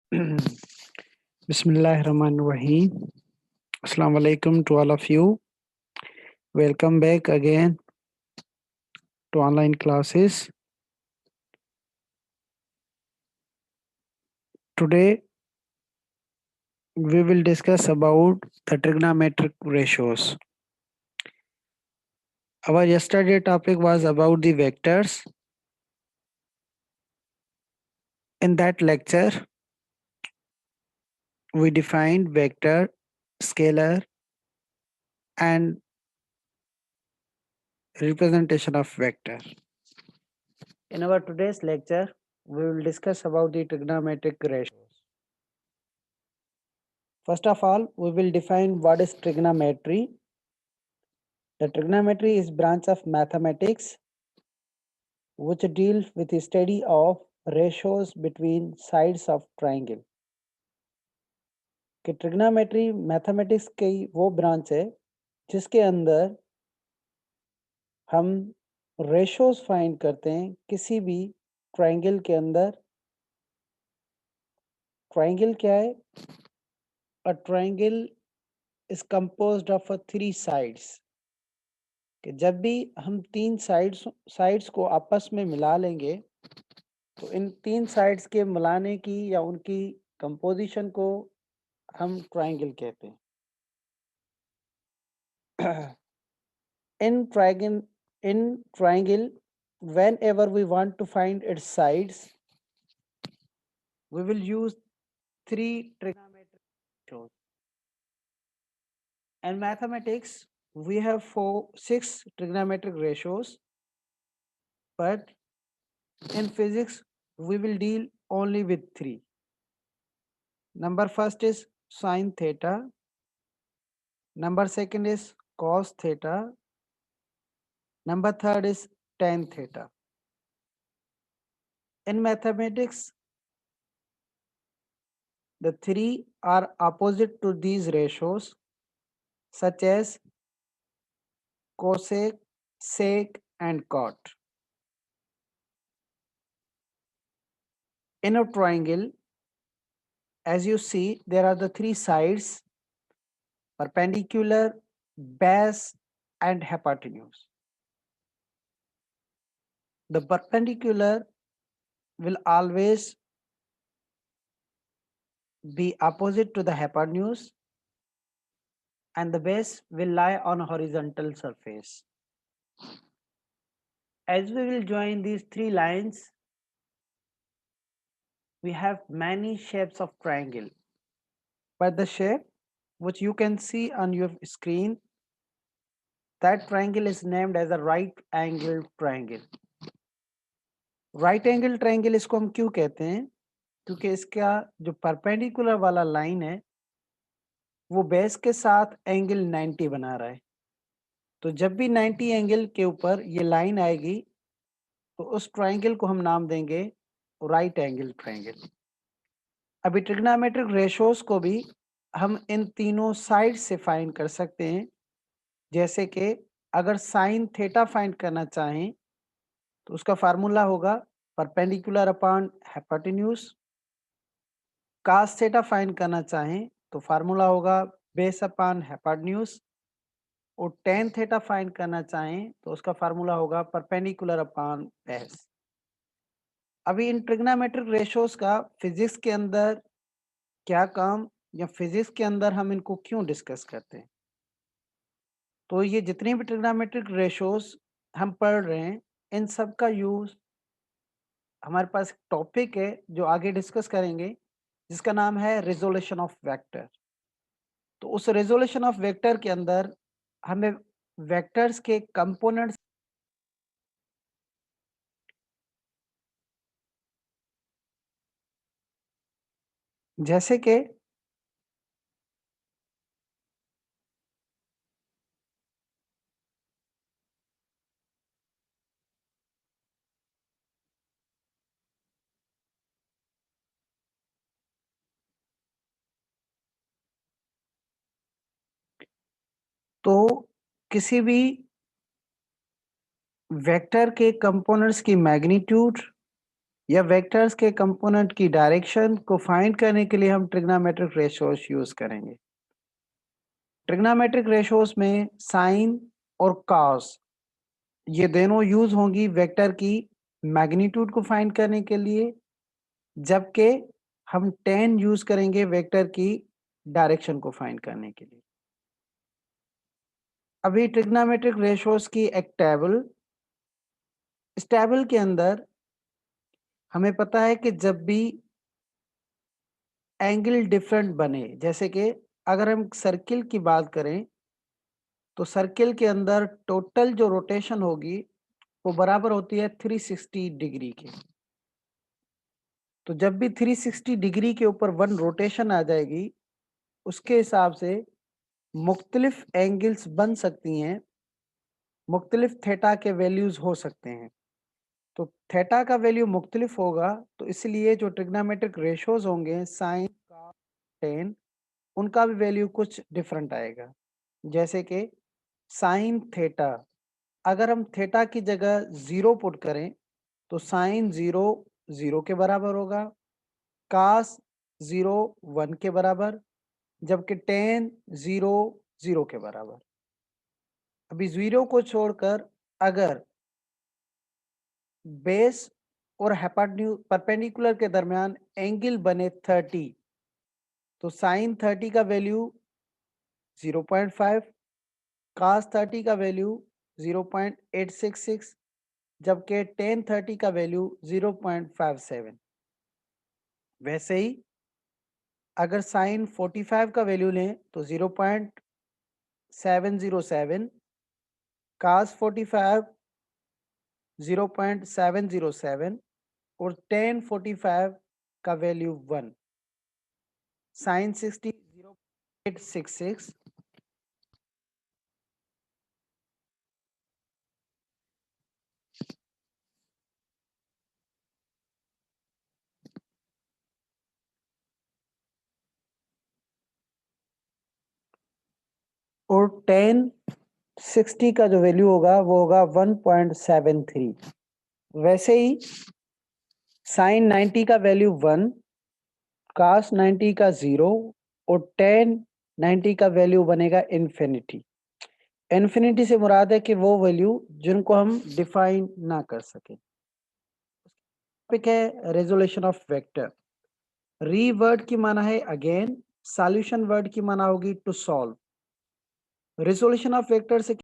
Bismillahirrahmanirrahim. Assalamu alaikum to all of you. Welcome back again to online classes. Today we will discuss about the trigonometric ratios. Our yesterday topic was about the vectors. In that lecture, we defined vector, scalar, and representation of vector. In our today's lecture, we will discuss about the trigonometric ratios. First of all, we will define what is trigonometry. The trigonometry is branch of mathematics which deals with the study of ratios between sides of triangle. कि trigonometry mathematics की वो branch है जिसके अंदर हम ratios find करते हैं किसी भी ट्रायंगल के अंदर. ट्रायंगल क्या है? A triangle is composed of 3 sides. कि जब भी हम 3 साइड्स को आपस में मिला लेंगे तो इन 3 साइड्स के मिलाने की या उनकी कंपोजिशन को हम ट्रायंगल कहते हैं. in triangle, whenever we want to find its sides, we will use 3 trigonometric ratios. In mathematics, we have 6 trigonometric ratios, but in physics, we will deal only with 3. Number first is sine theta. Number second is cos theta. Number third is tan theta. In mathematics, the 3 are opposite to these ratios, such as cosec, sec, and cot. In a triangle, as you see, there are the 3 sides: perpendicular, base, and hypotenuse. The perpendicular will always be opposite to the hypotenuse, and the base will lie on a horizontal surface. As we will join these 3 lines, we have many shapes of triangle. But the shape which you can see on your screen, that triangle is named as a right angled triangle. Right angle triangle इसको हम क्यों कहते हैं? क्योंकि इसका जो perpendicular वाला line है वो बेस के साथ एंगल 90 बना रहा है. तो जब भी 90 एंगल के ऊपर ये लाइन आएगी तो उस ट्रायंगल को हम नाम देंगे राइट एंगल ट्रायंगल. अभी ट्रिग्नोमेट्रिक रेशोज को भी हम इन तीनों साइड से फाइंड कर सकते हैं. जैसे कि अगर साइन थीटा फाइंड करना चाहें तो उसका फार्मूला होगा perpendicular upon hypotenuse. Cos theta find करना चाहें तो फार्मूला होगा बेस अपॉन हाइपोटेन्यूज. और टेन थीटा फाइंड करना चाहें तो उसका फार्मूला होगा परपेंडिकुलर अपॉन बेस. अभी इन ट्रिग्नोमेट्रिक रेशोज का फिजिक्स के अंदर क्या काम या फिजिक्स के अंदर हम इनको क्यों डिस्कस करते हैं? तो ये जितने भी ट्रिग्नोमेट्रिक रेशोज हम पढ़ रहे हैं इन सब का यूज हमारे पास टॉपिक है जो आगे डिस्कस करेंगे जिसका नाम है रिजोल्यूशन ऑफ वेक्टर. तो उस रिजोल्यूशन ऑफ वेक्टर के अंदर हमें वेक्टर्स के कंपोनेंट्स जैसे कि तो किसी भी वेक्टर के कंपोनेंट्स की मैग्नीट्यूड या वेक्टर्स के कंपोनेंट की डायरेक्शन को फाइंड करने के लिए हम ट्रिग्नोमेट्रिक रेशियोज यूज करेंगे। ट्रिग्नोमेट्रिक रेशियोज में साइन और कॉस ये दोनों यूज होंगी वेक्टर की मैग्नीट्यूड को फाइंड करने के लिए, जबकि हम tan यूज करेंगे वेक्टर की डायरेक्शन को फाइंड करने के लिए। अभी ट्रिग्नोमेट्रिक रेशियोज की एक टेबल, इस टेबल के अंदर हमें पता है कि जब भी एंगल डिफरेंट बने, जैसे कि अगर हम सर्किल की बात करें तो सर्किल के अंदर टोटल जो रोटेशन होगी वो बराबर होती है 360 डिग्री के। तो जब भी 360 डिग्री के ऊपर वन रोटेशन आ जाएगी उसके हिसाब से मुख्तलिफ एंगल्स बन सकती हैं, मुख्तलिफ थीटा के वैल्यूज हो सकते हैं। तो थीटा का वैल्यू मुख्तलिफ होगा, तो इसलिए जो ट्रिग्नोमेट्रिक रेशियोज होंगे साइन का टेन, उनका भी वैल्यू कुछ डिफरेंट आएगा। जैसे कि साइन थीटा, अगर हम थीटा की जगह 0 पुट करें तो साइन 0 0 के बराबर होगा, कास 0 1 के बराबर, जबकि टेन 0 0 के बराबर। अभी 0 को छोड़कर अगर बेस और परपेंडिकुलर के दरमियान एंगल बने 30, तो साइन 30 का वैल्यू 0.5, कास 30 का वैल्यू 0.866, जबकि टेन 30 का वैल्यू 0.57। वैसे ही अगर साइन 45 का वैल्यू लें तो 0.707, कास 45 0.707 और टेन 45 का वैल्यू 1, साइन 60 0.866, और टेन 60 का जो वैल्यू होगा वो होगा 1.73। वैसे ही साइन 90 का वैल्यू 1, कास 90 का 0 और टेन 90 का वैल्यू बनेगा इन्फिनिटी। इन्फिनिटी से मुराद है कि वो वैल्यू जिनको हम डिफाइन ना कर सके। टॉपिक है resolution of vector. Re word की माना है अगेन, सॉल्यूशन वर्ड की माना होगी to solve. Resolution of vector से